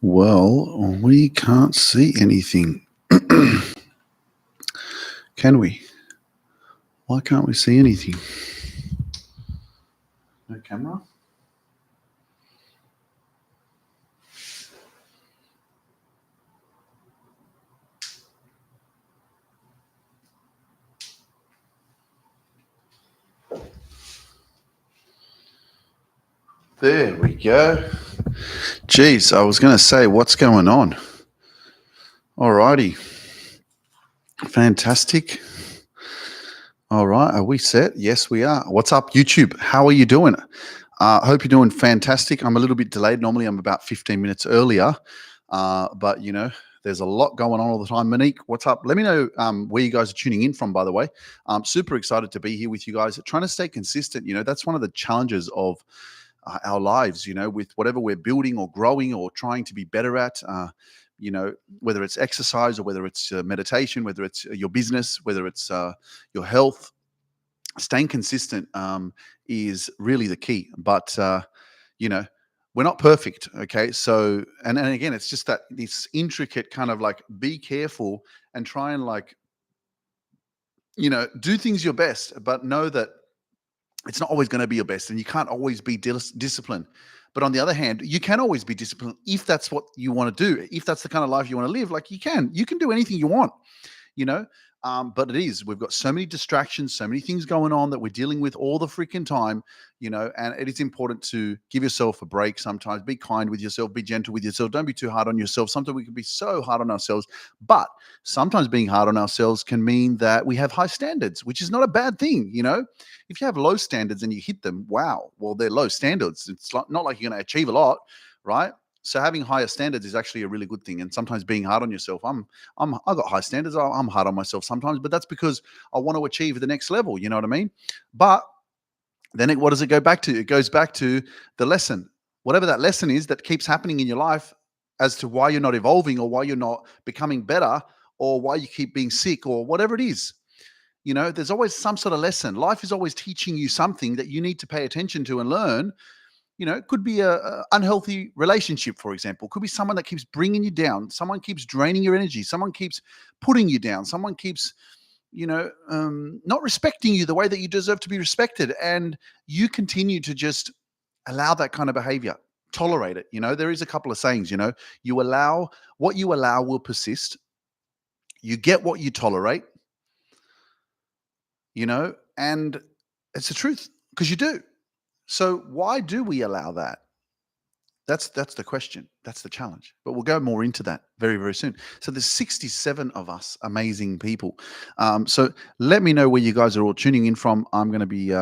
Well, we can't see anything. Can we? Why can't we see anything? No camera? There we go. Geez, I was going to say, what's going on? Alrighty. Fantastic. All right. Are we set? Yes, we are. What's up, YouTube? How are you doing? Hope you're doing fantastic. I'm a little bit delayed. Normally, I'm about 15 minutes earlier. But, there's a lot going on all the time. Monique, what's up? Let me know where you guys are tuning in from, by the way. I'm super excited to be here with you guys. Trying to stay consistent. That's one of the challenges of our lives, with whatever we're building or growing or trying to be better at. Whether it's exercise or whether it's meditation, whether it's your business, whether it's your health, staying consistent is really the key. But, we're not perfect. Okay. So, and again, it's just that this intricate kind of like be careful and try and do things your best, but know that it's not always going to be your best and you can't always be disciplined. But on the other hand, you can always be disciplined if that's what you want to do. If that's the kind of life you want to live, like you can do anything you want, you know. But we've got so many distractions, so many things going on that we're dealing with all the freaking time, and it is important to give yourself a break sometimes. Be kind with yourself, be gentle with yourself. Don't be too hard on yourself. Sometimes we can be so hard on ourselves, but sometimes being hard on ourselves can mean that we have high standards, which is not a bad thing, If you have low standards and you hit them, wow, well, they're low standards. It's not like you're going to achieve a lot, right? So having higher standards is actually a really good thing. And sometimes being hard on yourself, I got high standards. I'm hard on myself sometimes, but that's because I want to achieve the next level. You know what I mean? But then what does it go back to? It goes back to the lesson, whatever that lesson is that keeps happening in your life as to why you're not evolving or why you're not becoming better or why you keep being sick or whatever it is. There's always some sort of lesson. Life is always teaching you something that you need to pay attention to and learn. It could be a unhealthy relationship, for example. It could be someone that keeps bringing you down. Someone keeps draining your energy. Someone keeps putting you down. Someone keeps, not respecting you the way that you deserve to be respected. And you continue to just allow that kind of behavior, tolerate it. There is a couple of sayings, you allow what you allow will persist. You get what you tolerate, and it's the truth because you do. So why do we allow that? That's the question. That's the challenge. But we'll go more into that very, very soon. So there's 67 of us amazing people. So let me know where you guys are all tuning in from. I'm going to be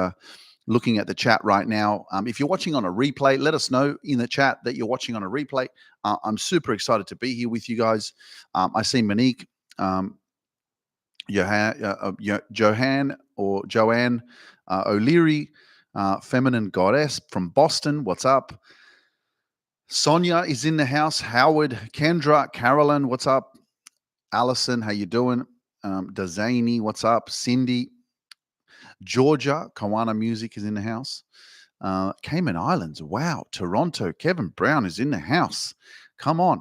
looking at the chat right now. If you're watching on a replay, let us know in the chat that you're watching on a replay. I'm super excited to be here with you guys. I see Monique, Joanne O'Leary, Feminine Goddess from Boston. What's up? Sonia is in the house. Howard, Kendra, Carolyn, what's up? Allison, how you doing? Dazani, what's up? Cindy, Georgia, Kawana Music is in the house. Cayman Islands, wow. Toronto, Kevin Brown is in the house. Come on.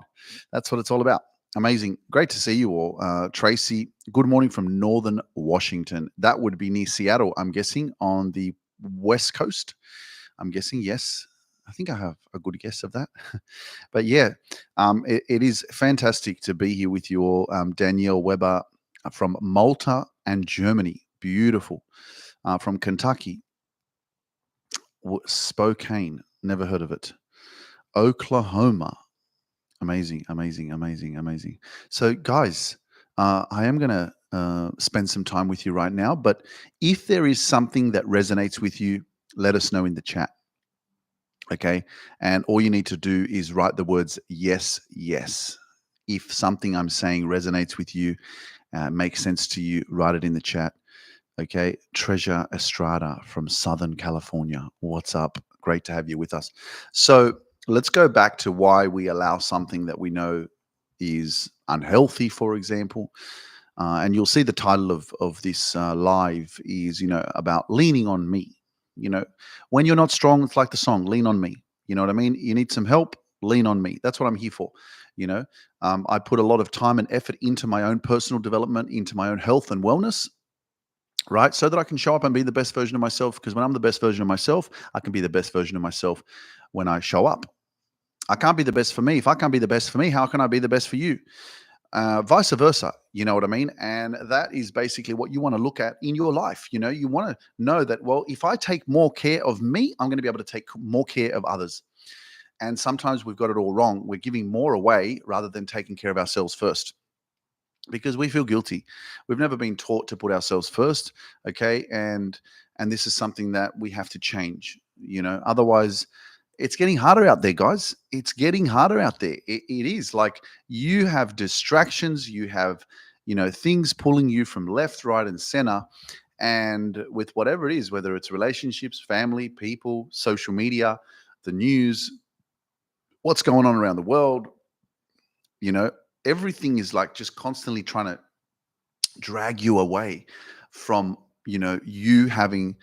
That's what it's all about. Amazing. Great to see you all. Tracy, good morning from Northern Washington. That would be near Seattle, I'm guessing, on the West Coast. I'm guessing, yes. I think I have a good guess of that. But yeah, it is fantastic to be here with you all. Danielle Weber from Malta and Germany. Beautiful. From Kentucky. Spokane. Never heard of it. Oklahoma. Amazing, amazing, amazing, amazing. So guys, I am going to spend some time with you right now. But if there is something that resonates with you, let us know in the chat. Okay. And all you need to do is write the words yes, yes. If something I'm saying resonates with you, makes sense to you, write it in the chat. Okay. Treasure Estrada from Southern California. What's up? Great to have you with us. So let's go back to why we allow something that we know is unhealthy, for example. And you'll see the title of this live is, about leaning on me. When you're not strong, it's like the song, lean on me. You know what I mean? You need some help. Lean on me. That's what I'm here for. You know, I put a lot of time and effort into my own personal development, into my own health and wellness, right? So that I can show up and be the best version of myself. Because when I'm the best version of myself, I can be the best version of myself when I show up. I can't be the best for me. If I can't be the best for me, how can I be the best for you? Vice versa. You know what I mean? And that is basically what you want to look at in your life. You know, you want to know that, well, if I take more care of me, I'm going to be able to take more care of others. And sometimes we've got it all wrong. We're giving more away rather than taking care of ourselves first because we feel guilty. We've never been taught to put ourselves first, okay? And this is something that we have to change, you know. Otherwise, it's getting harder out there, guys. It's getting harder out there. It is like you have distractions, you have, you know, things pulling you from left, right, and center. And with whatever it is, whether it's relationships, family, people, social media, the news, what's going on around the world, you know, everything is like just constantly trying to drag you away from, you know, you having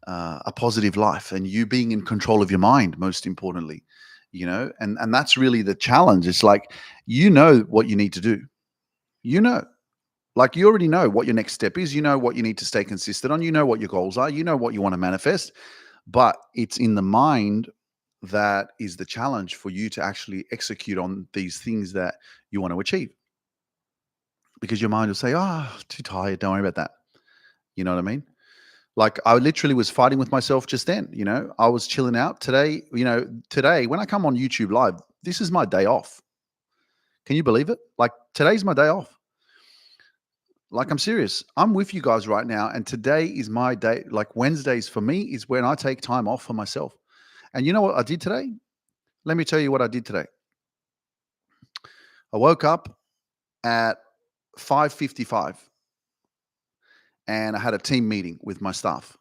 a positive life and you being in control of your mind, most importantly, you know. And that's really the challenge. It's like, you know what you need to do, you know, like you already know what your next step is, you know what you need to stay consistent on, you know what your goals are, you know what you want to manifest, but it's in the mind that is the challenge for you to actually execute on these things that you want to achieve, because your mind will say, "Oh, too tired, don't worry about that." You know what I mean? Like, I literally was fighting with myself just then. You know, I was chilling out today. You know, today when I come on YouTube live, this is my day off. Can you believe it? Like, today's my day off. Like, I'm serious. I'm with you guys right now, and today is my day. Like, Wednesdays for me is when I take time off for myself. And you know what I did today? Let me tell you what I did today. I woke up at 5:55 and I had a team meeting with my staff.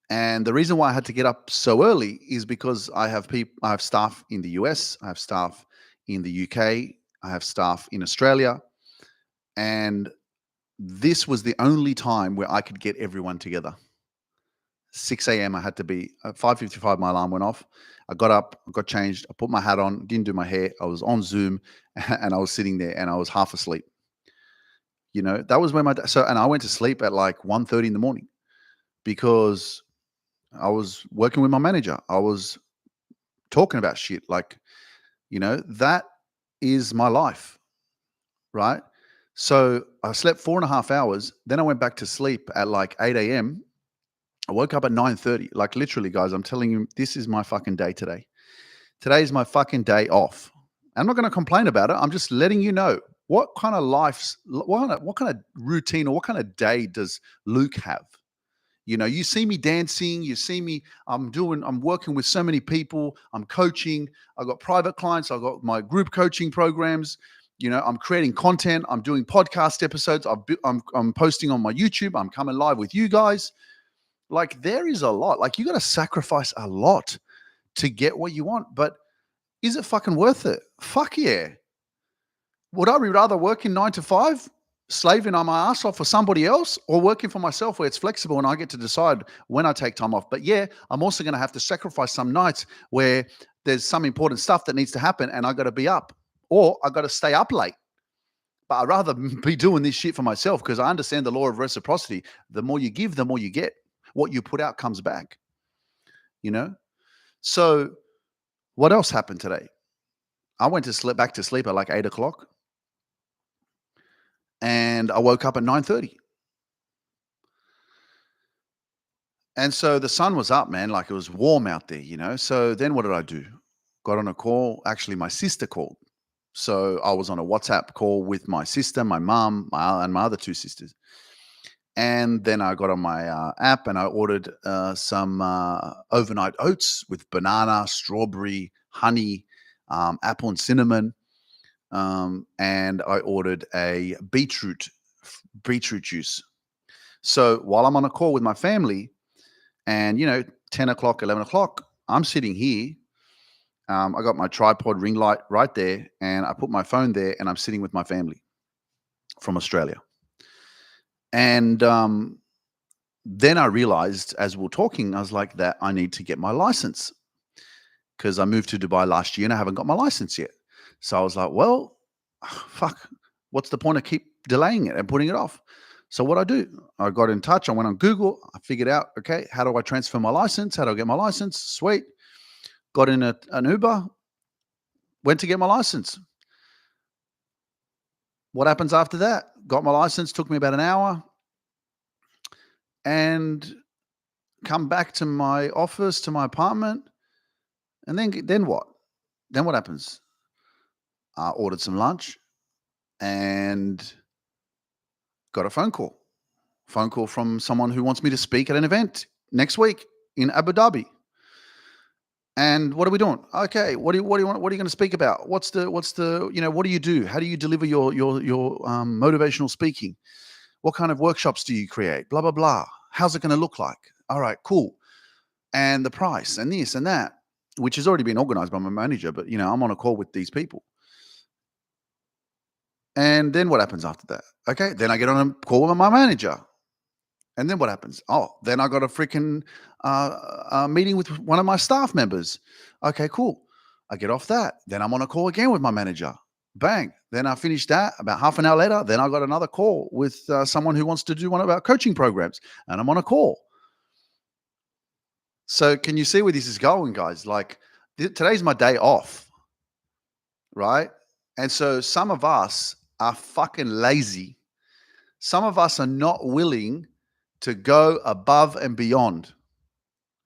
And the reason why I had to get up so early is because I have staff in the US, I have staff in the UK, I have staff in Australia, and this was the only time where I could get everyone together. 6 a.m. I had to be at 5:55. My alarm went off. I got up, I got changed, I put my hat on, didn't do my hair. I was on Zoom, and I was sitting there, and I was half asleep. You know, that was when and I went to sleep at like 1:30 in the morning because I was working with my manager. I was talking about shit. Like, you know, that is my life, right? So I slept 4.5 hours. Then I went back to sleep at like 8 a.m. I woke up at 9:30. Like, literally, guys, I'm telling you, this is my fucking day today. Today is my fucking day off. I'm not going to complain about it. I'm just letting you know what kind of what kind of routine or what kind of day does Luke have? You know, you see me dancing, you see me, I'm working with so many people, I'm coaching, I've got private clients, I've got my group coaching programs, you know, I'm creating content, I'm doing podcast episodes, I'm posting on my YouTube, I'm coming live with you guys. Like, there is a lot. Like, you got to sacrifice a lot to get what you want, but is it fucking worth it? Fuck yeah. Would I rather work in 9 to 5, slaving on my ass off for somebody else, or working for myself where it's flexible and I get to decide when I take time off? But yeah, I'm also going to have to sacrifice some nights where there's some important stuff that needs to happen and I got to be up, or I got to stay up late. But I'd rather be doing this shit for myself because I understand the law of reciprocity. The more you give, the more you get. What you put out comes back, you know? So what else happened today? I went to sleep back to sleep at like 8 o'clock. And I woke up at 9:30. And so the sun was up, man, like it was warm out there, you know. So then what did I do? Got on a call. Actually, my sister called. So I was on a WhatsApp call with my sister, my mom, and my other two sisters. And then I got on my app and I ordered some overnight oats with banana, strawberry, honey, apple, and cinnamon. And I ordered a beetroot juice. So while I'm on a call with my family, and 10 o'clock, 11 o'clock, I'm sitting here. I got my tripod ring light right there, and I put my phone there, and I'm sitting with my family from Australia. And then I realized, as we were talking, I was like, that I need to get my license because I moved to Dubai last year and I haven't got my license yet. So I was like, well, fuck, what's the point of keep delaying it and putting it off? So what I do, I got in touch. I went on Google. I figured out, okay, how do I transfer my license? How do I get my license? Sweet. Got in an Uber, went to get my license. What happens after that? Got my license, took me about an hour, and come back to my office, to my apartment, and then what? Then what happens? I ordered some lunch and got a phone call. Phone call from someone who wants me to speak at an event next week in Abu Dhabi. And what are we doing? Okay, what do you want? What are you going to speak about? What's the what do you do? How do you deliver your motivational speaking? What kind of workshops do you create? Blah blah blah. How's it going to look like? All right, cool. And the price and this and that, which has already been organized by my manager. But I'm on a call with these people. And then what happens after that? Okay, then I get on a call with my manager. And then what happens? Oh, then I got a freaking meeting with one of my staff members. Okay, cool. I get off that. Then I'm on a call again with my manager. Bang. Then I finish that. About half an hour later, then I got another call with someone who wants to do one of our coaching programs. And I'm on a call. So can you see where this is going, guys? Like today's my day off, right? And so some of us are fucking lazy. Some of us are not willing to go above and beyond.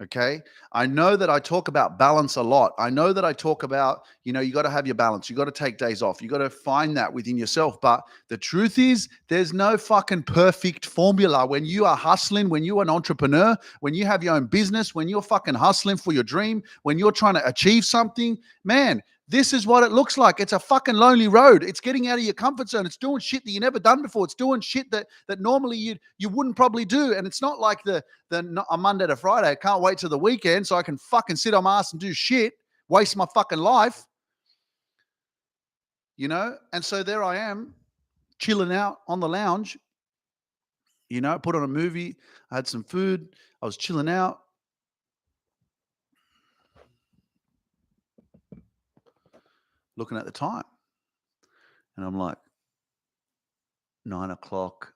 Okay. I know that I talk about balance a lot. I know that I talk about, you got to have your balance. You got to take days off. You got to find that within yourself. But the truth is, there's no fucking perfect formula. When you are hustling, when you're an entrepreneur, when you have your own business, when you're fucking hustling for your dream, when you're trying to achieve something, man, this is what it looks like. It's a fucking lonely road. It's getting out of your comfort zone. It's doing shit that you never done before. It's doing shit that normally you wouldn't probably do. And it's not like a Monday to Friday. I can't wait till the weekend so I can fucking sit on my ass and do shit, waste my fucking life. And so there I am, chilling out on the lounge. Put on a movie. I had some food. I was chilling out. Looking at the time. And I'm like, 9 o'clock,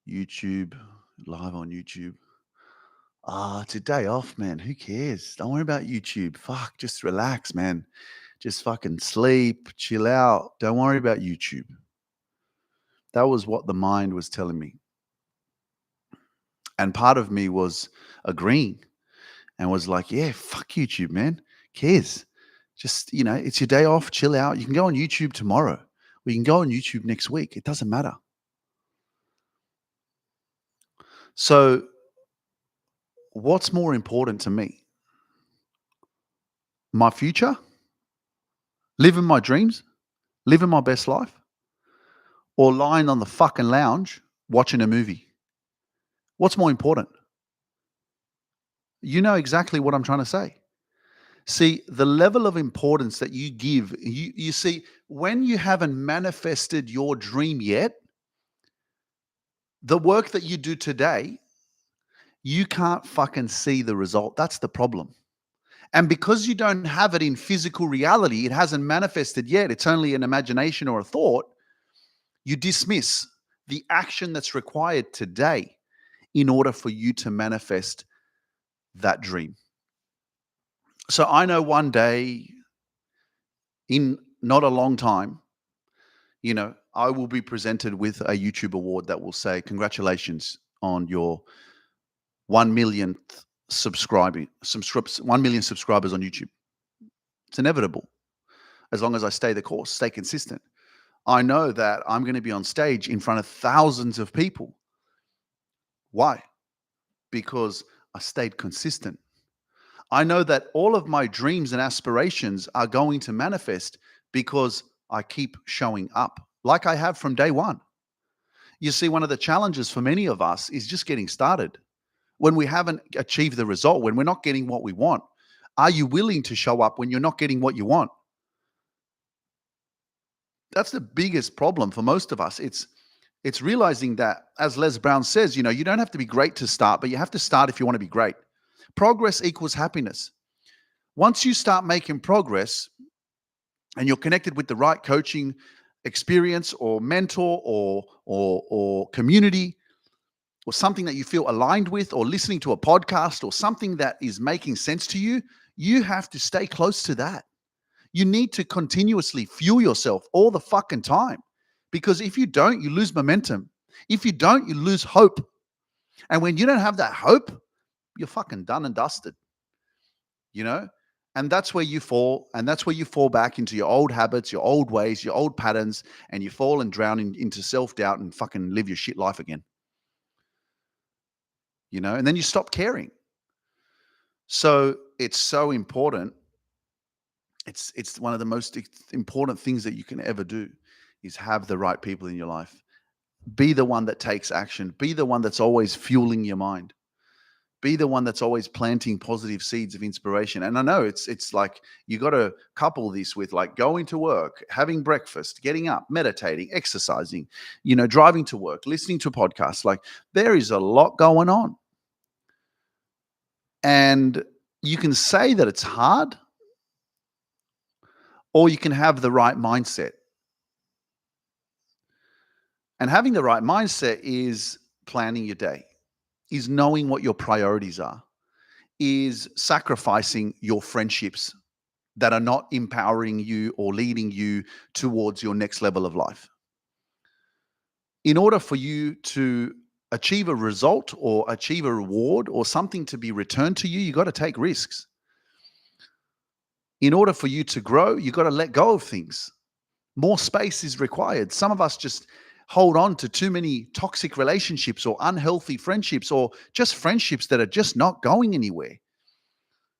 YouTube, live on YouTube. It's a day off, man. Who cares? Don't worry about YouTube. Fuck, just relax, man. Just fucking sleep, chill out. Don't worry about YouTube. That was what the mind was telling me. And part of me was agreeing and was like, yeah, fuck YouTube, man. Cares? Just, it's your day off, chill out. You can go on YouTube tomorrow. We can go on YouTube next week. It doesn't matter. So what's more important to me? My future? Living my dreams? Living my best life? Or lying on the fucking lounge watching a movie? What's more important? You know exactly what I'm trying to say. See, the level of importance that you give, you see, when you haven't manifested your dream yet, the work that you do today, you can't fucking see the result. That's the problem. And because you don't have it in physical reality, it hasn't manifested yet, it's only an imagination or a thought, you dismiss the action that's required today in order for you to manifest that dream. So I know one day, in not a long time, I will be presented with a YouTube award that will say, congratulations on your 1 millionth 1 million subscribers on YouTube. It's inevitable. As long as I stay the course, stay consistent. I know that I'm going to be on stage in front of thousands of people. Why? Because I stayed consistent. I know that all of my dreams and aspirations are going to manifest because I keep showing up like I have from day one. You see, one of the challenges for many of us is just getting started. When we haven't achieved the result, when we're not getting what we want, are you willing to show up when you're not getting what you want? That's the biggest problem for most of us. It's realizing that, as Les Brown says, you don't have to be great to start, but you have to start if you want to be great. Progress equals happiness. Once you start making progress and you're connected with the right coaching experience or mentor or community or something that you feel aligned with, or listening to a podcast or something that is making sense to you, you have to stay close to that. You need to continuously fuel yourself all the fucking time, because if you don't, you lose momentum. If you don't, you lose hope. And when you don't have that hope, you're fucking done and dusted, you know? And that's where you fall. And that's where you fall back into your old habits, your old ways, your old patterns, and you fall and drown into self-doubt and fucking live your shit life again. And then you stop caring. So it's so important. It's one of the most important things that you can ever do is have the right people in your life. Be the one that takes action. Be the one that's always fueling your mind. Be the one that's always planting positive seeds of inspiration. And I know it's like you got to couple this with like going to work, having breakfast, getting up, meditating, exercising, driving to work, listening to podcasts. Like there is a lot going on. And you can say that it's hard, or you can have the right mindset. And having the right mindset is planning your day, is knowing what your priorities are, is sacrificing your friendships that are not empowering you or leading you towards your next level of life. In order for you to achieve a result or achieve a reward or something to be returned to you, you got to take risks. In order for you to grow, you got to let go of things. More space is required. Some of us just hold on to too many toxic relationships or unhealthy friendships, or just friendships that are just not going anywhere.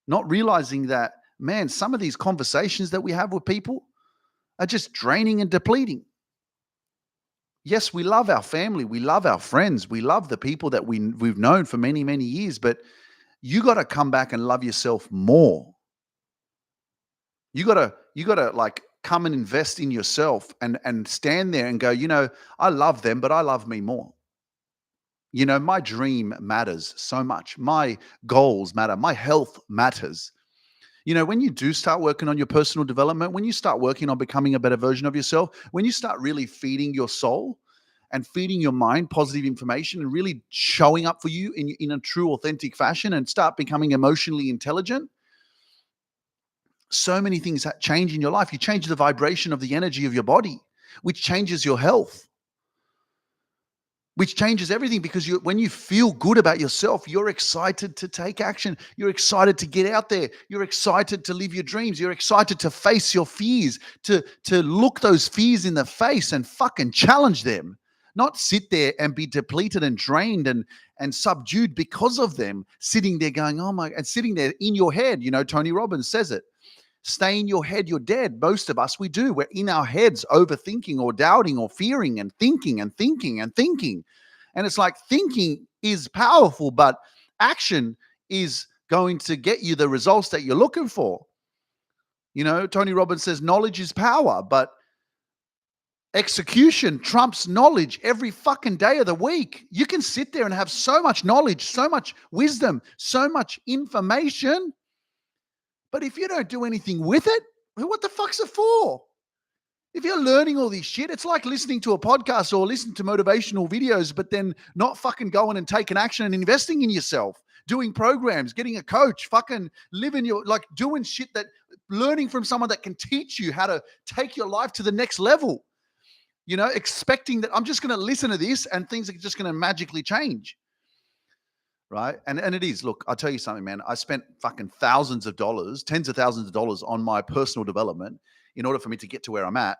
Not realizing that, man, some of these conversations that we have with people are just draining and depleting. Yes, we love our family. We love our friends. We love the people that we've known for many, many years, but you got to come back and love yourself more. You gotta like come and invest in yourself and stand there and go, I love them, but I love me more. My dream matters so much. My goals matter. My health matters. When you do start working on your personal development, when you start working on becoming a better version of yourself, when you start really feeding your soul and feeding your mind positive information and really showing up for you in a true, authentic fashion, and start becoming emotionally intelligent, so many things that change in your life. You change the vibration of the energy of your body, which changes your health, which changes everything, because when you feel good about yourself, you're excited to take action. You're excited to get out there. You're excited to live your dreams. You're excited to face your fears, to look those fears in the face and fucking challenge them. Not sit there and be depleted and drained and subdued because of them, sitting there going, oh my, and sitting there in your head. Tony Robbins says it. Stay in your head, you're dead. Most of us, we do. We're in our heads overthinking or doubting or fearing and thinking and thinking and thinking. And it's like thinking is powerful, but action is going to get you the results that you're looking for. Tony Robbins says knowledge is power, but execution trumps knowledge every fucking day of the week. You can sit there and have so much knowledge, so much wisdom, so much information, but if you don't do anything with it, what the fuck's it for? If you're learning all this shit, it's like listening to a podcast or listening to motivational videos, but then not fucking going and taking action and investing in yourself, doing programs, getting a coach, fucking living doing shit, that learning from someone that can teach you how to take your life to the next level, expecting that I'm just going to listen to this and things are just going to magically change. Right. And it is. Look, I'll tell you something, man. I spent fucking thousands of dollars, tens of thousands of dollars on my personal development in order for me to get to where I'm at.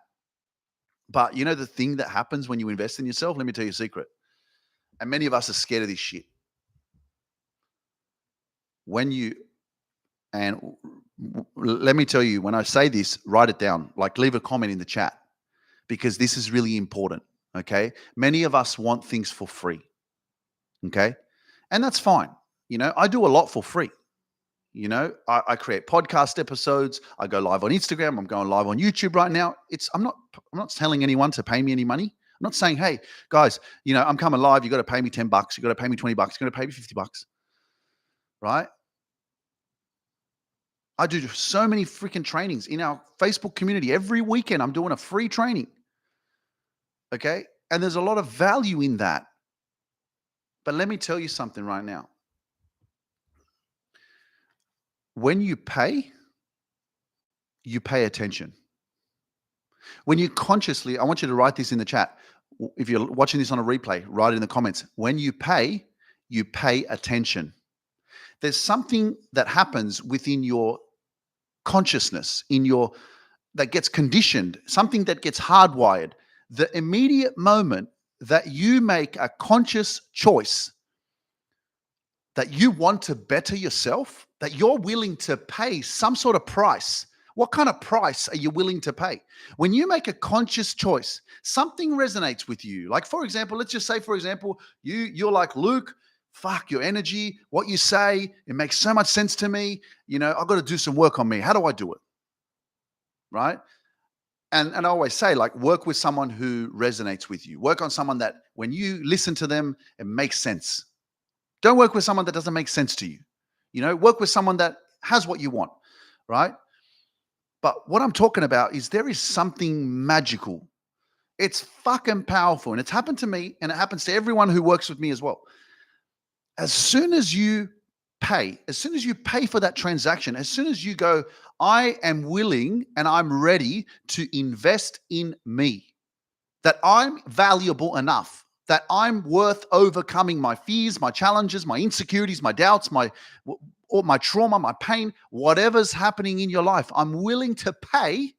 But the thing that happens when you invest in yourself, let me tell you a secret. And many of us are scared of this shit. Let me tell you, when I say this, write it down, like leave a comment in the chat, because this is really important. Okay. Many of us want things for free. Okay. And that's fine. I do a lot for free. I create podcast episodes. I go live on Instagram. I'm going live on YouTube right now. I'm not telling anyone to pay me any money. I'm not saying, hey, guys, I'm coming live. You got to pay me $10. You got to pay me $20. You got to pay me $50. Right? I do so many freaking trainings in our Facebook community. Every weekend, I'm doing a free training. Okay. And there's a lot of value in that. But let me tell you something right now. When you pay attention. When you consciously, I want you to write this in the chat. If you're watching this on a replay, write it in the comments. When you pay attention. There's something that happens within your consciousness, that gets conditioned, something that gets hardwired. The immediate moment that you make a conscious choice that you want to better yourself, that you're willing to pay some sort of price. What kind of price are you willing to pay? When you make a conscious choice, something resonates with you. Like, for example, let's just say, for example, you're like, Luke, fuck your energy, what you say, it makes so much sense to me. I've got to do some work on me. How do I do it? Right? And I always say, like, work with someone who resonates with you. Work on someone that when you listen to them, it makes sense. Don't work with someone that doesn't make sense to you. Work with someone that has what you want, right? But what I'm talking about is there is something magical. It's fucking powerful. And it's happened to me, and it happens to everyone who works with me as well. As soon as you pay for that transaction, as soon as you go, I am willing and I'm ready to invest in me, that I'm valuable enough, that I'm worth overcoming my fears, my challenges, my insecurities, my doubts, or my trauma, my pain, whatever's happening in your life, I'm willing to pay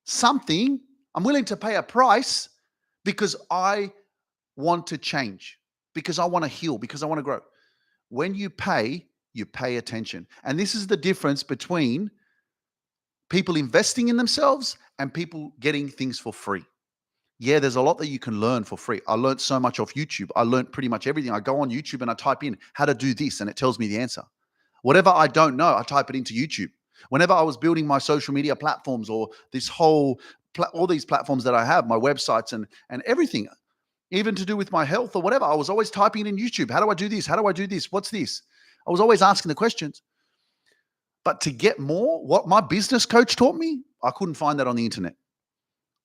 something. I'm willing to pay a price because I want to change, because I want to heal, because I want to grow. When you pay attention. And this is the difference between people investing in themselves and people getting things for free. Yeah, there's a lot that you can learn for free. I learned so much off YouTube. I learned pretty much everything. I go on YouTube and I type in how to do this and it tells me the answer. Whatever I don't know, I type it into YouTube. Whenever I was building my social media platforms or this whole, all these platforms that I have, my websites and everything, even to do with my health or whatever, I was always typing in YouTube. How do I do this? How do I do this? What's this? I was always asking the questions. But to get more, what my business coach taught me, I couldn't find that on the internet.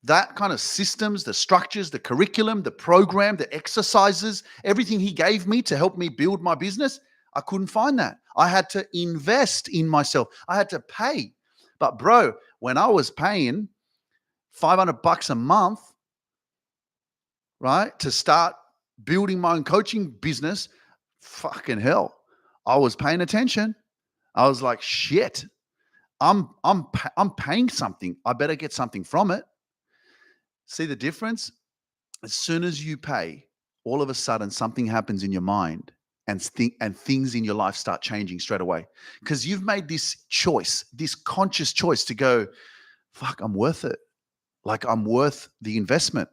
That kind of systems, the structures, the curriculum, the program, the exercises, everything he gave me to help me build my business, I couldn't find that. I had to invest in myself. I had to pay. But bro, when I was paying $500 a month, right, to start building my own coaching business, fucking hell, I was paying attention. I was like, shit, I'm paying something. I better get something from it. See the difference? As soon as you pay, all of a sudden something happens in your mind and things in your life start changing straight away. Because you've made this choice, this conscious choice to go, fuck, I'm worth it. Like, I'm worth the investment,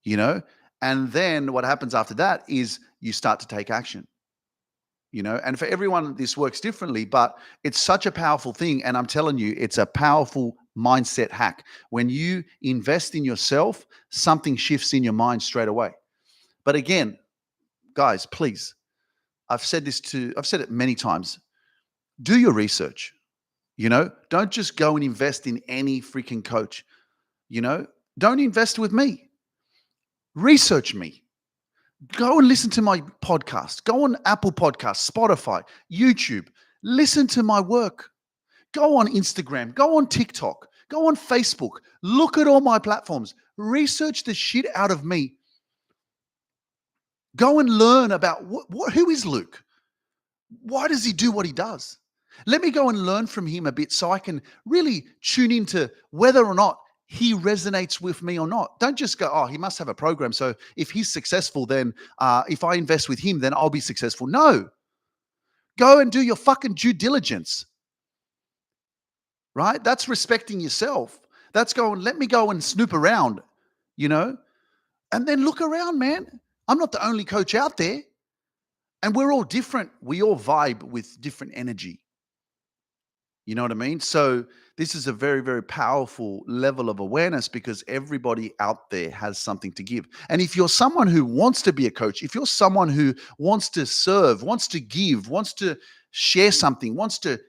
And then what happens after that is you start to take action. And for everyone, this works differently, but it's such a powerful thing. And I'm telling you, it's a powerful mindset hack. When you invest in yourself, something shifts in your mind straight away. But again, guys, please, I've said it many times. Do your research. Don't just go and invest in any freaking coach. Don't invest with me. Research me. Go and listen to my podcast. Go on Apple Podcasts, Spotify, YouTube. Listen to my work. Go on Instagram. Go on TikTok. Go on Facebook. Look at all my platforms. Research the shit out of me. Go and learn about who is Luke? Why does he do what he does? Let me go and learn from him a bit so I can really tune into whether or not he resonates with me or not. Don't just go, oh, he must have a program. So if he's successful, then if I invest with him, then I'll be successful. No. Go and do your fucking due diligence. Right? That's respecting yourself. That's going, let me go and snoop around, and then look around, man. I'm not the only coach out there. And we're all different. We all vibe with different energy. You know what I mean? So this is a very, very powerful level of awareness because everybody out there has something to give. And if you're someone who wants to be a coach, if you're someone who wants to serve, wants to give, wants to share something, wants to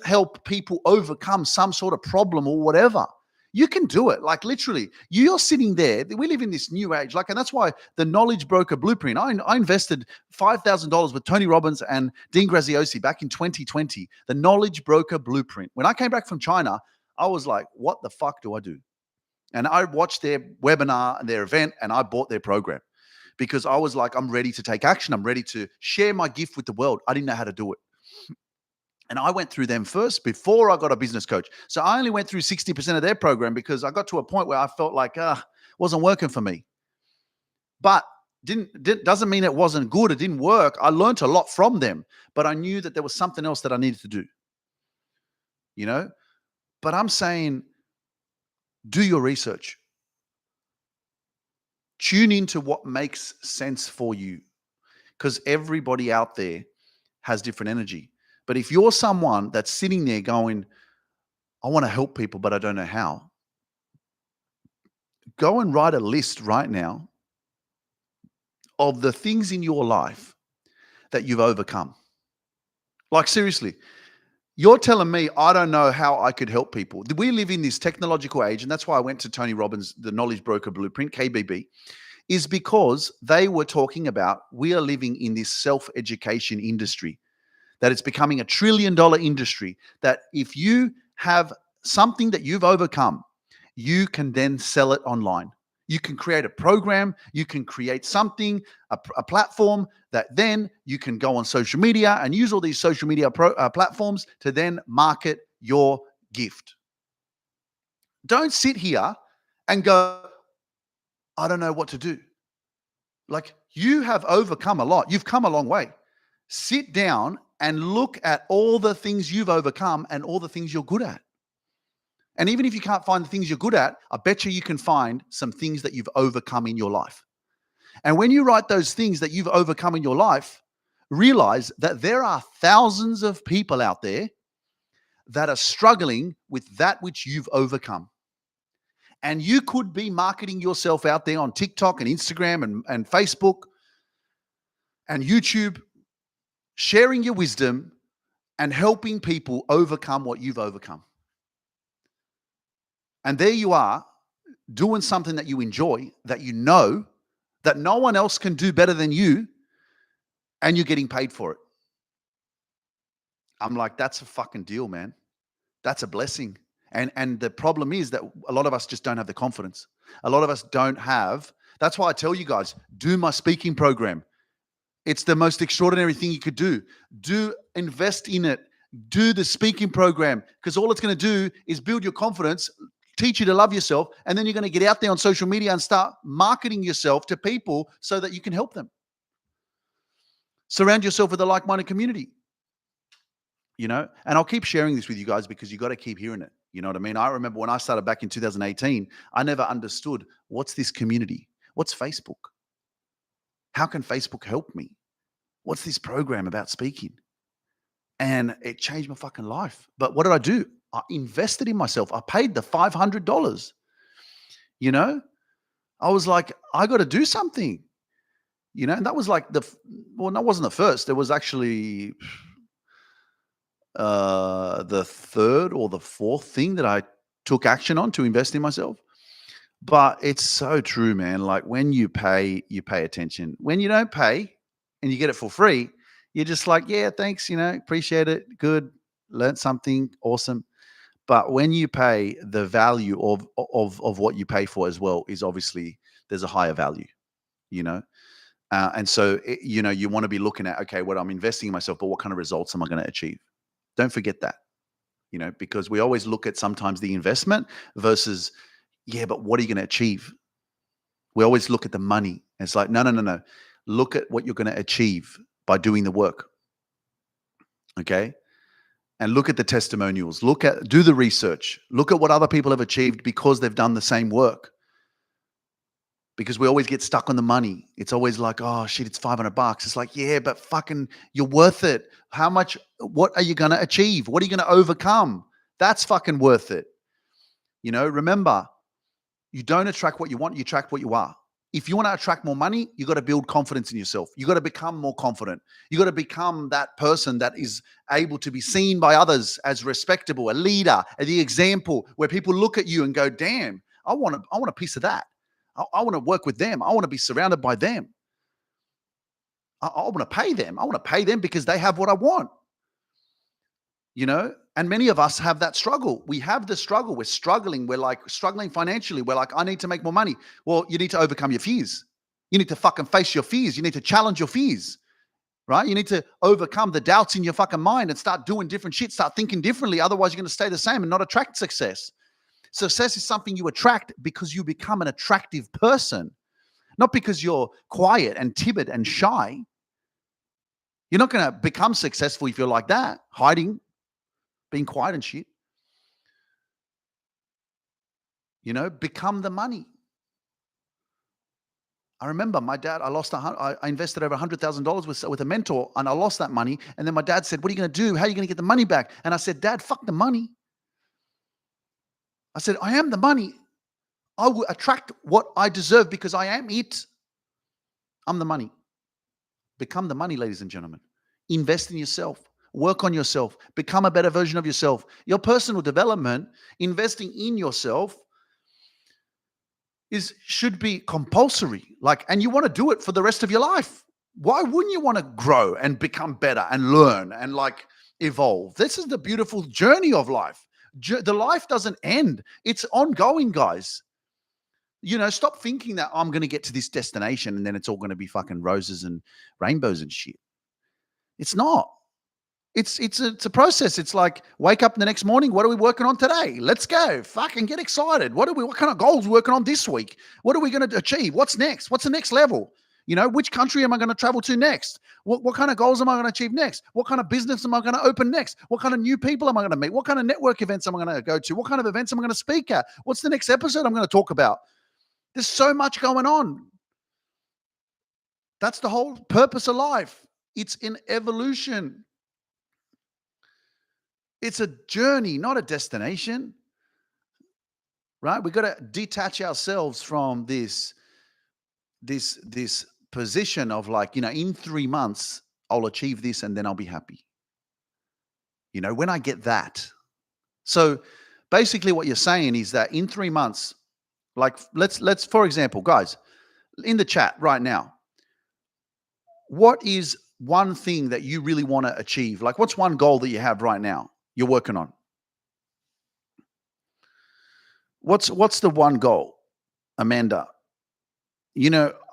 help people overcome some sort of problem or whatever, you can do it. Like literally, you're sitting there. We live in this new age. Like, and that's why the Knowledge Broker Blueprint. I invested $5,000 with Tony Robbins and Dean Graziosi back in 2020. The Knowledge Broker Blueprint. When I came back from China, I was like, "What the fuck do I do?" And I watched their webinar and their event, and I bought their program because I was like, "I'm ready to take action. I'm ready to share my gift with the world." I didn't know how to do it. And I went through them first before I got a business coach. So I only went through 60% of their program because I got to a point where I felt like, wasn't working for me. But doesn't mean it wasn't good. It didn't work. I learned a lot from them, but I knew that there was something else that I needed to do, you know? But I'm saying, do your research. Tune into what makes sense for you because everybody out there has different energy. But if you're someone that's sitting there going, I want to help people, but I don't know how, go and write a list right now of the things in your life that you've overcome. Like seriously, you're telling me I don't know how I could help people. We live in this technological age, and that's why I went to Tony Robbins, the Knowledge Broker Blueprint, KBB, is because they were talking about we are living in this self-education industry, that it's becoming $1 trillion industry, that if you have something that you've overcome, you can then sell it online. You can create a program, you can create something, a platform that then you can go on social media and use all these social media platforms to then market your gift. Don't sit here and go, I don't know what to do. Like, you have overcome a lot. You've come a long way. Sit down and look at all the things you've overcome and all the things you're good at. And even if you can't find the things you're good at, I bet you can find some things that you've overcome in your life. And when you write those things that you've overcome in your life, realize that there are thousands of people out there that are struggling with that which you've overcome. And you could be marketing yourself out there on TikTok and Instagram and Facebook and YouTube, sharing your wisdom and helping people overcome what you've overcome. And there you are, doing something that you enjoy, that you know that no one else can do better than you, and you're getting paid for it. I'm like, that's a fucking deal, man. That's a blessing. And the problem is that a lot of us just don't have the confidence. A lot of us don't have. That's why I tell you guys, do my speaking program. It's the most extraordinary thing you could do. Invest in it. Do the speaking program, because all it's going to do is build your confidence, teach you to love yourself, and then you're going to get out there on social media and start marketing yourself to people so that you can help them. Surround yourself with a like-minded community, and I'll keep sharing this with you guys because you got to keep hearing it. You know what I mean? I remember when I started back in 2018, I never understood, what's this community? What's Facebook? How can Facebook help me? What's this program about speaking? And it changed my fucking life. But what did I do? I invested in myself. I paid the $500. I was like, I got to do something. And that was like that wasn't the first. There was actually the third or the fourth thing that I took action on to invest in myself. But it's so true, man. Like, when you pay attention. When you don't pay and you get it for free, you're just like, yeah, thanks, appreciate it. Good. Learned something. Awesome. But when you pay, the value of what you pay for as well is obviously, there's a higher value, and so, you want to be looking at, okay, what I'm investing in myself, but what kind of results am I going to achieve? Don't forget that, because we always look at sometimes the investment versus, yeah, but what are you going to achieve? We always look at the money. It's like, no. Look at what you're going to achieve by doing the work. Okay. And look at the testimonials. Do the research. Look at what other people have achieved because they've done the same work. Because we always get stuck on the money. It's always like, oh shit, it's $500. It's like, yeah, but fucking, you're worth it. How much? What are you going to achieve? What are you going to overcome? That's fucking worth it. Remember, you don't attract what you want, you attract what you are. If you want to attract more money, you got to build confidence in yourself. You got to become more confident. You got to become that person that is able to be seen by others as respectable, a leader, the example where people look at you and go, damn, I want a piece of that. I want to work with them. I want to be surrounded by them. I want to pay them. I want to pay them because they have what I want. And many of us have that struggle. We have the struggle. We're struggling. We're like struggling financially. We're like, I need to make more money. Well, you need to overcome your fears. You need to fucking face your fears. You need to challenge your fears, right? You need to overcome the doubts in your fucking mind and start doing different shit, start thinking differently. Otherwise, you're going to stay the same and not attract success. Success is something you attract because you become an attractive person, not because you're quiet and timid and shy. You're not going to become successful if you're like that, hiding, being quiet and shit. Become the money. I remember my dad, I invested over $100,000 with a mentor, and I lost that money. And then my dad said, what are you going to do? How are you going to get the money back? And I said, Dad, fuck the money. I said, I am the money. I will attract what I deserve because I am it. I'm the money. Become the money, ladies and gentlemen. Invest in yourself. Work on yourself. Become a better version of yourself. Your personal development, investing in yourself should be compulsory. And you want to do it for the rest of your life. Why wouldn't you want to grow and become better and learn and evolve? This is the beautiful journey of life. The life doesn't end. It's ongoing, guys. Stop thinking that I'm going to get to this destination and then it's all going to be fucking roses and rainbows and shit. It's not. It's a process. It's like wake up the next morning. What are we working on today? Let's go. Fucking get excited. What kind of goals are we working on this week? What are we going to achieve? What's next? What's the next level? Which country am I going to travel to next? What kind of goals am I going to achieve next? What kind of business am I going to open next? What kind of new people am I going to meet? What kind of network events am I going to go to? What kind of events am I going to speak at? What's the next episode I'm going to talk about? There's so much going on. That's the whole purpose of life. It's in evolution. It's a journey, not a destination, right? We've got to detach ourselves from this position of in 3 months, I'll achieve this and then I'll be happy. When I get that. So basically what you're saying is that in 3 months, let's, for example, guys, in the chat right now, what is one thing that you really want to achieve? What's one goal that you have right now you're working on? What's the one goal, Amanda?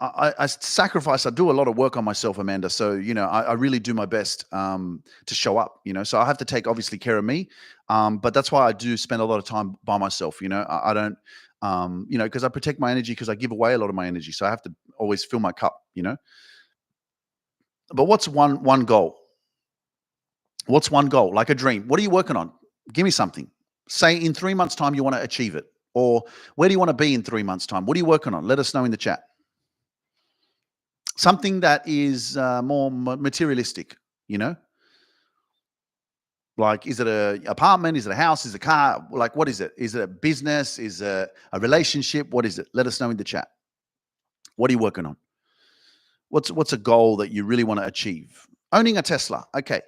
I sacrifice. I do a lot of work on myself, Amanda. So, I really do my best to show up, so I have to take obviously care of me. But that's why I do spend a lot of time by myself. I don't, because I protect my energy because I give away a lot of my energy. So I have to always fill my cup, But what's one goal? What's one goal? Like a dream. What are you working on? Give me something. Say in 3 months' time you want to achieve it. Or where do you want to be in 3 months' time? What are you working on? Let us know in the chat. Something that is more materialistic, is it an apartment? Is it a house? Is it a car? What is it? Is it a business? Is it a relationship? What is it? Let us know in the chat. What are you working on? What's a goal that you really want to achieve? Owning a Tesla. Okay.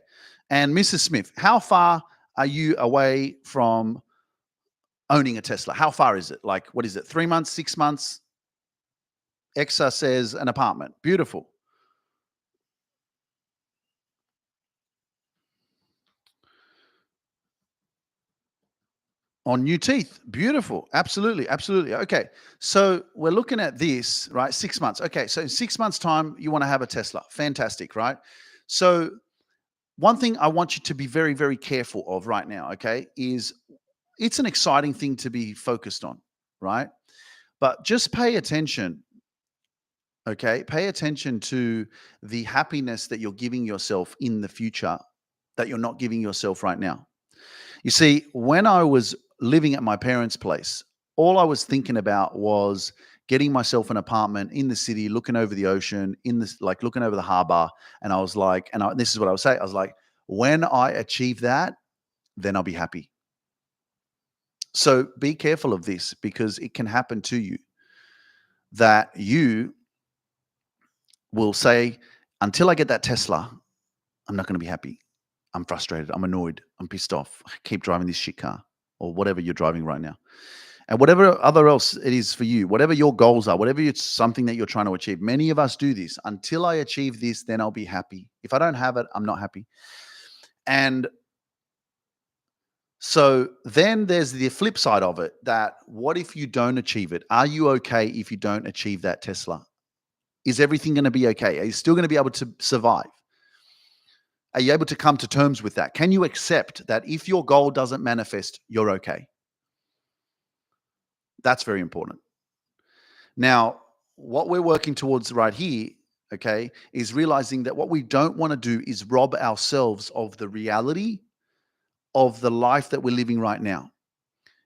And Mrs. Smith, how far are you away from owning a Tesla? How far is it? What is it? 3 months, 6 months? Exa says an apartment. Beautiful. On new teeth. Beautiful. Absolutely. Absolutely. Okay. So we're looking at this, right? 6 months. Okay. So in 6 months' time, you want to have a Tesla. Fantastic, right? So one thing I want you to be very, very careful of right now, okay, is it's an exciting thing to be focused on, right? But just pay attention, okay? Pay attention to the happiness that you're giving yourself in the future that you're not giving yourself right now. You see, when I was living at my parents' place, all I was thinking about was getting myself an apartment in the city, looking over the ocean, looking over the harbor. And I was like, this is what I would say. I was like, when I achieve that, then I'll be happy. So be careful of this, because it can happen to you that you will say, until I get that Tesla, I'm not going to be happy. I'm frustrated. I'm annoyed. I'm pissed off. I keep driving this shit car, or whatever you're driving right now. And whatever other else it is for you, whatever your goals are, whatever it's something that you're trying to achieve. Many of us do this. Until I achieve this, then I'll be happy. If I don't have it, I'm not happy. And so then there's the flip side of it, that what if you don't achieve it? Are you okay if you don't achieve that Tesla? Is everything going to be okay? Are you still going to be able to survive? Are you able to come to terms with that? Can you accept that if your goal doesn't manifest, you're okay? That's very important. Now, what we're working towards right here, okay, is realizing that what we don't want to do is rob ourselves of the reality of the life that we're living right now.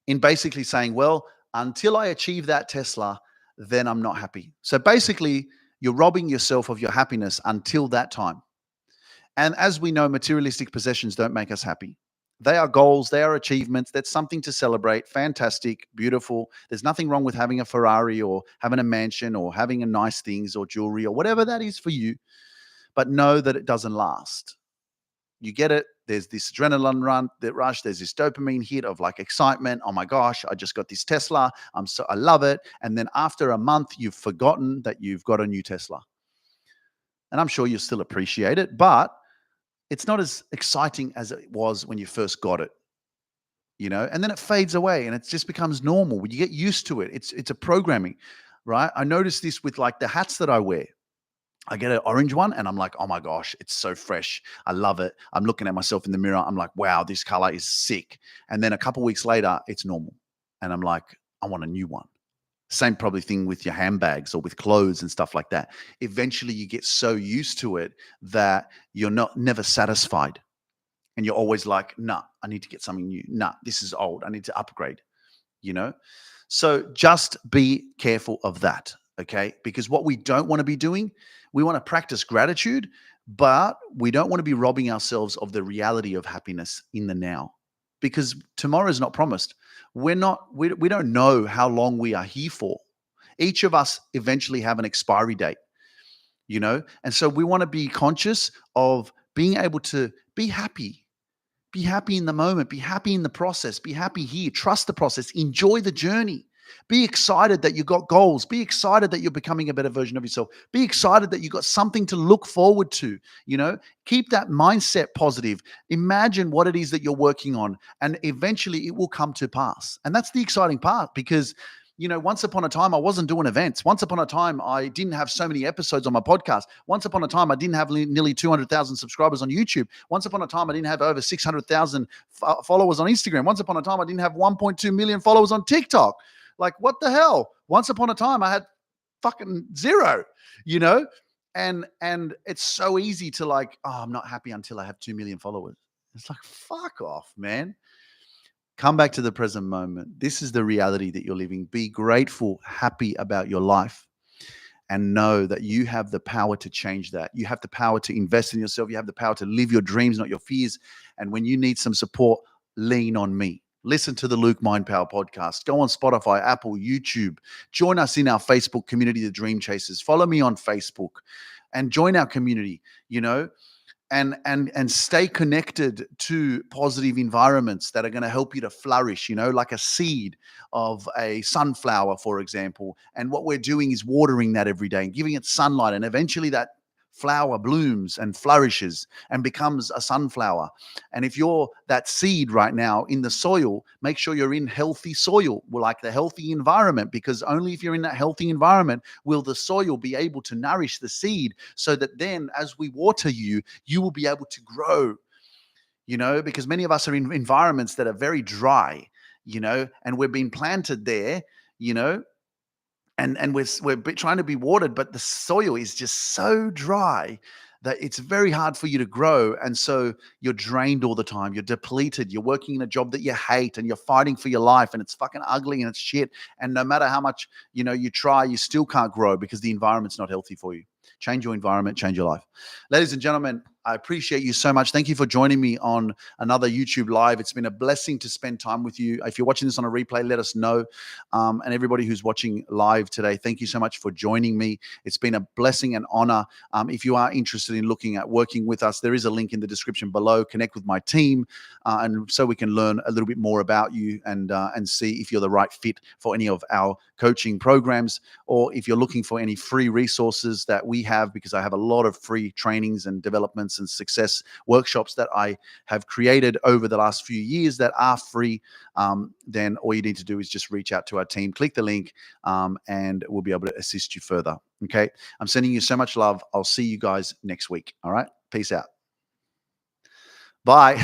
In basically saying, well, until I achieve that Tesla, then I'm not happy. So basically, you're robbing yourself of your happiness until that time. And as we know, materialistic possessions don't make us happy. They are goals, they are achievements. That's something to celebrate. Fantastic, beautiful. There's nothing wrong with having a Ferrari or having a mansion or having a nice things or jewelry or whatever that is for you. But know that it doesn't last. You get it. There's this adrenaline rush. There's this dopamine hit of like excitement. Oh my gosh, I just got this Tesla. I love it. And then after a month, you've forgotten that you've got a new Tesla. And I'm sure you'll still appreciate it, but it's not as exciting as it was when you first got it, and then it fades away and it just becomes normal. When you get used to it, it's a programming, right? I notice this with like the hats that I wear. I get an orange one and I'm like, oh my gosh, it's so fresh. I love it. I'm looking at myself in the mirror. I'm like, wow, this color is sick. And then a couple weeks later, it's normal. And I'm like, I want a new one. Same probably thing with your handbags or with clothes and stuff like that. Eventually you get so used to it that you're never satisfied. And you're always like, nah, I need to get something new. Nah, this is old. I need to upgrade, you know? So just be careful of that, okay? Because what we don't want to be doing, we want to practice gratitude, but we don't want to be robbing ourselves of the reality of happiness in the now, because tomorrow is not promised. We don't know how long we are here for. Each of us eventually have an expiry date, And so we want to be conscious of being able to be happy. Be happy in the moment. Be happy in the process. Be happy here. Trust the process. Enjoy the journey. Be excited that you got goals. Be excited that you're becoming a better version of yourself. Be excited that you got something to look forward to. Keep that mindset positive. Imagine what it is that you're working on, and eventually it will come to pass. And that's the exciting part, because once upon a time, I wasn't doing events. Once upon a time, I didn't have so many episodes on my podcast. Once upon a time, I didn't have nearly 200,000 subscribers on YouTube. Once upon a time, I didn't have over 600,000 followers on Instagram. Once upon a time, I didn't have 1.2 million followers on TikTok. Like, what the hell? Once upon a time, I had fucking zero, And it's so easy to like, oh, I'm not happy until I have 2 million followers. It's like, fuck off, man. Come back to the present moment. This is the reality that you're living. Be grateful, happy about your life, and know that you have the power to change that. You have the power to invest in yourself. You have the power to live your dreams, not your fears. And when you need some support, lean on me. Listen to the Luke Mind Power podcast. Go on Spotify, Apple, YouTube. Join us in our Facebook community, The Dream Chasers. Follow me on Facebook and join our community, and stay connected to positive environments that are going to help you to flourish, like a seed of a sunflower, for example. And what we're doing is watering that every day and giving it sunlight. And eventually that flower blooms and flourishes and becomes a sunflower. And if you're that seed right now in the soil, make sure you're in healthy soil, like the healthy environment, because only if you're in that healthy environment will the soil be able to nourish the seed, so that then as we water you, you will be able to grow, because many of us are in environments that are very dry, and we've been planted there, and we're trying to be watered, but the soil is just so dry that it's very hard for you to grow. And so you're drained all the time. You're depleted. You're working in a job that you hate, and you're fighting for your life, and it's fucking ugly and it's shit. And no matter how much, you try, you still can't grow because the environment's not healthy for you. Change your environment, change your life. Ladies and gentlemen, I appreciate you so much. Thank you for joining me on another YouTube live. It's been a blessing to spend time with you. If you're watching this on a replay, let us know. And everybody who's watching live today, thank you so much for joining me. It's been a blessing and honor. If you are interested in looking at working with us, there is a link in the description below. Connect with my team, and so we can learn a little bit more about you and see if you're the right fit for any of our coaching programs, or if you're looking for any free resources that we have, because I have a lot of free trainings and developments and success workshops that I have created over the last few years that are free. Then all you need to do is just reach out to our team, click the link, and we'll be able to assist you further. Okay. I'm sending you so much love. I'll see you guys next week. All right. Peace out. Bye.